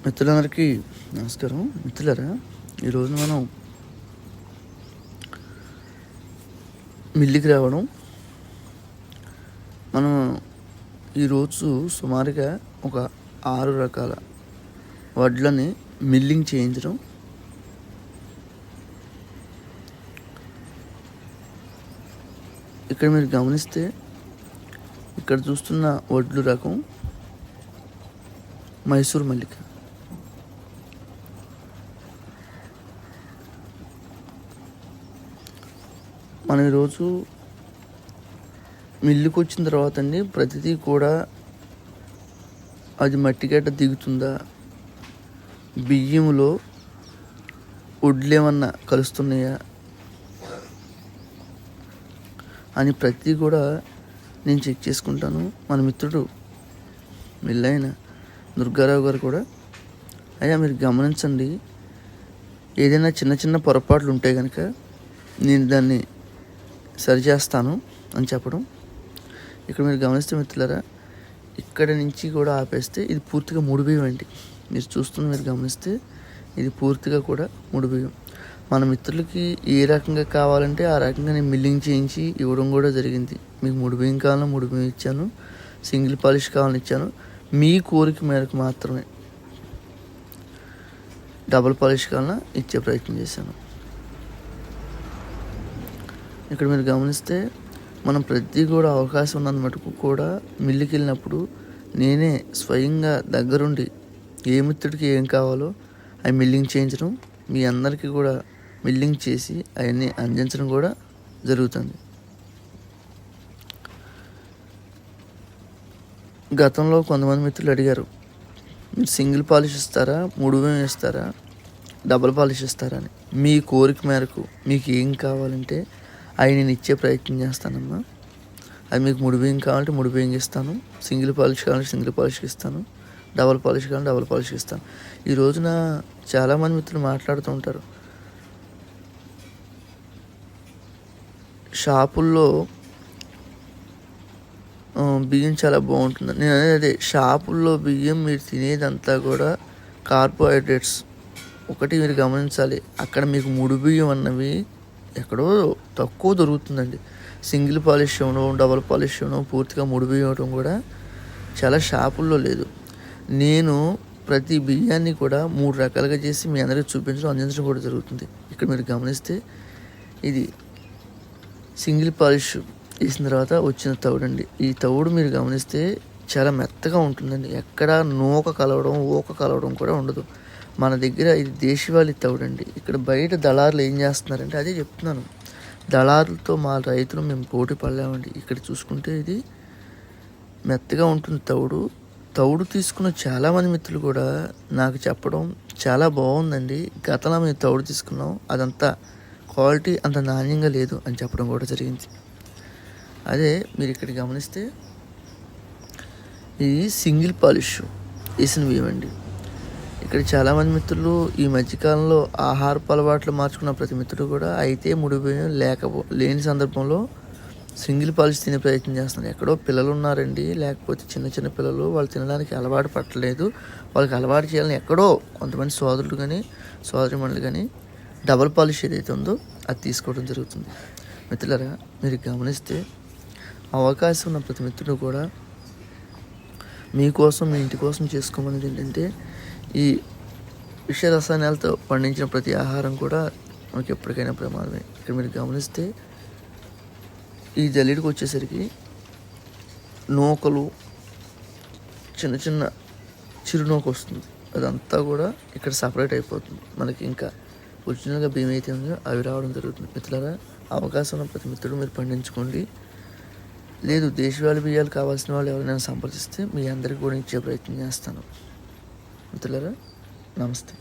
మిత్రులందరికీ నమస్కారం. మిత్రులారా, ఈరోజు మనం మిల్లుకి రావడం, మనం ఈరోజు సుమారుగా ఒక 6 రకాల వడ్లని మిల్లింగ్ చేయించడం. ఇక్కడ మీరు గమనిస్తే ఇక్కడ చూస్తున్న వడ్లు రకం మైసూర్ మల్లిక. మనం ఈరోజు మిల్లుకి వచ్చిన తర్వాత అండి ప్రతిదీ కూడా అది మట్టిగడ్డ దిగుతుందా, బియ్యంలో వడ్లు ఏమన్నా కలుస్తున్నాయా అని ప్రతిదీ కూడా నేను చెక్ చేసుకుంటాను. మన మిత్రుడు మిల్లైన దుర్గారావు గారు కూడా, అయ్యా మీరు గమనించండి, ఏదైనా చిన్న చిన్న పొరపాట్లు ఉంటే కనుక నేను దాన్ని సరిచేస్తాను అని చెప్పడం. ఇక్కడ మీరు గమనిస్తే మిత్రులారా, ఇక్కడ నుంచి కూడా ఆపేస్తే ఇది పూర్తిగా ముడి బియ్యం అండి. మీరు చూస్తున్న మీరు గమనిస్తే ఇది పూర్తిగా కూడా ముడి బియ్యం. మన మిత్రులకి ఏ రకంగా కావాలంటే ఆ రకంగా నేను మిల్లింగ్ చేయించి ఇవ్వడం కూడా జరిగింది. మీకు ముడి బియ్యం కావాలన్నా ముడి బియ్యం ఇచ్చాను, సింగిల్ పాలిష్ కావాలని ఇచ్చాను. మీ కోరిక మేరకు మాత్రమే డబుల్ పాలిష్ కావాలన్నా ఇచ్చే ప్రయత్నం చేశాను. ఇక్కడ మీరు గమనిస్తే మనం ప్రతి కూడా అవకాశం ఉన్నంత మటుకు కూడా మిల్లుకి వెళ్ళినప్పుడు నేనే స్వయంగా దగ్గరుండి ఏ మిత్రుడికి ఏం కావాలో అవి మిల్లింగ్ చేయించడం, మీ అందరికీ కూడా మిల్లింగ్ చేసి అవన్నీ అందించడం కూడా జరుగుతుంది. గతంలో కొంతమంది మిత్రులు అడిగారు, మీరు సింగిల్ పాలిష్ ఇస్తారా, ముడి బియ్యం ఇస్తారా, డబుల్ పాలిష్ ఇస్తారా అని. మీ కోరిక మేరకు మీకు ఏం కావాలంటే అవి నేను ఇచ్చే ప్రయత్నం చేస్తానమ్మా. అది మీకు ముడి బియ్యం కావాలంటే ముడి బియ్యం ఇస్తాను, సింగిల్ పాలిష్ కావాలంటే సింగిల్ పాలిష్కి ఇస్తాను, డబుల్ పాలిష్ కావాలంటే డబుల్ పాలిష్కి ఇస్తాను. ఈ రోజున చాలామంది మిత్రులు మాట్లాడుతూ ఉంటారు, షాపుల్లో బియ్యం చాలా బాగుంటుంది. నేను అనేది అదే, షాపుల్లో బియ్యం మీరు తినేదంతా కూడా కార్బోహైడ్రేట్స్. ఒకటి మీరు గమనించాలి, అక్కడ మీకు ముడి బియ్యం అన్నవి ఎక్కడో తక్కువ దొరుకుతుందండి. సింగిల్ పాలిష్ ఇవ్వడం, డబుల్ పాలిష్ ఇవ్వడం, పూర్తిగా ముడి బియ్యం ఇవ్వడం కూడా చాలా షాపుల్లో లేదు. నేను ప్రతి బియ్యాన్ని కూడా 3 రకాలుగా చేసి మీ అందరికీ చూపించడం, అందించడం కూడా జరుగుతుంది. ఇక్కడ మీరు గమనిస్తే ఇది సింగిల్ పాలిష్ వేసిన తర్వాత వచ్చిన తవుడండి. ఈ తవుడు మీరు గమనిస్తే చాలా మెత్తగా ఉంటుందండి. ఎక్కడ నూక కలవడం, ఊక కలవడం కూడా ఉండదు. మన దగ్గర ఇది దేశవాళీ తవుడండి. ఇక్కడ బయట దళారులు ఏం చేస్తున్నారంటే, అదే చెప్తున్నాను, దళారులతో మా రైతులు మేము పోటీ పడలేమండి. ఇక్కడ చూసుకుంటే ఇది మెత్తగా ఉంటుంది తవుడు. తవుడు తీసుకున్న చాలామంది మిత్రులు కూడా నాకు చెప్పడం చాలా బాగుందండి, గతంలో మేము తవుడు తీసుకున్నాం, అదంతా క్వాలిటీ అంత నాణ్యంగా లేదు అని చెప్పడం కూడా జరిగింది. అదే మీరు ఇక్కడ గమనిస్తే ఇది సింగిల్ పాలిష్ వేసిన బియ్యం అండి. ఇక్కడ చాలామంది మిత్రులు ఈ మధ్యకాలంలో ఆహారపు అలవాట్లు మార్చుకున్న ప్రతి మిత్రుడు కూడా అయితే ముడి బియ్యం లేని సందర్భంలో సింగిల్ పాలిష్ తినే ప్రయత్నం చేస్తున్నారు. ఎక్కడో పిల్లలు ఉన్నారండి, లేకపోతే చిన్న చిన్న పిల్లలు, వాళ్ళు తినడానికి అలవాటు పట్టలేదు. వాళ్ళకి అలవాటు చేయాలని ఎక్కడో కొంతమంది సోదరులు కానీ సోదరిమణులు కానీ డబుల్ పాలిష్ ఏదైతే ఉందో అది తీసుకోవడం జరుగుతుంది. మిత్రులారా, మీరు గమనిస్తే అవకాశం ఉన్న ప్రతి మిత్రుడు కూడా మీకోసం, మీ ఇంటి కోసం చేసుకోమనేది ఏంటంటే, ఈ విష రసాయనాలతో పండించిన ప్రతి ఆహారం కూడా మనకి ఎప్పటికైనా ప్రమాదమే. ఇక్కడ మీరు గమనిస్తే ఈ జల్లిడికి వచ్చేసరికి నూకలు, చిన్న చిన్న చిరునూక వస్తుంది, అదంతా కూడా ఇక్కడ సపరేట్ అయిపోతుంది. మనకి ఇంకా ఒరిజినల్గా బియ్యం అయితే ఉందో అవి రావడం జరుగుతుంది. మిత్రులారా, అవకాశం ఉన్న ప్రతి మిత్రుడు మీరు పండించుకోండి. లేదు దేశవాళీ బియ్యాలు కావాల్సిన వాళ్ళు ఎవరైనా సంప్రదిస్తే మీ అందరికీ కూడా ఇచ్చే ప్రయత్నం చేస్తాను. మిత్రులారా, నమస్తే.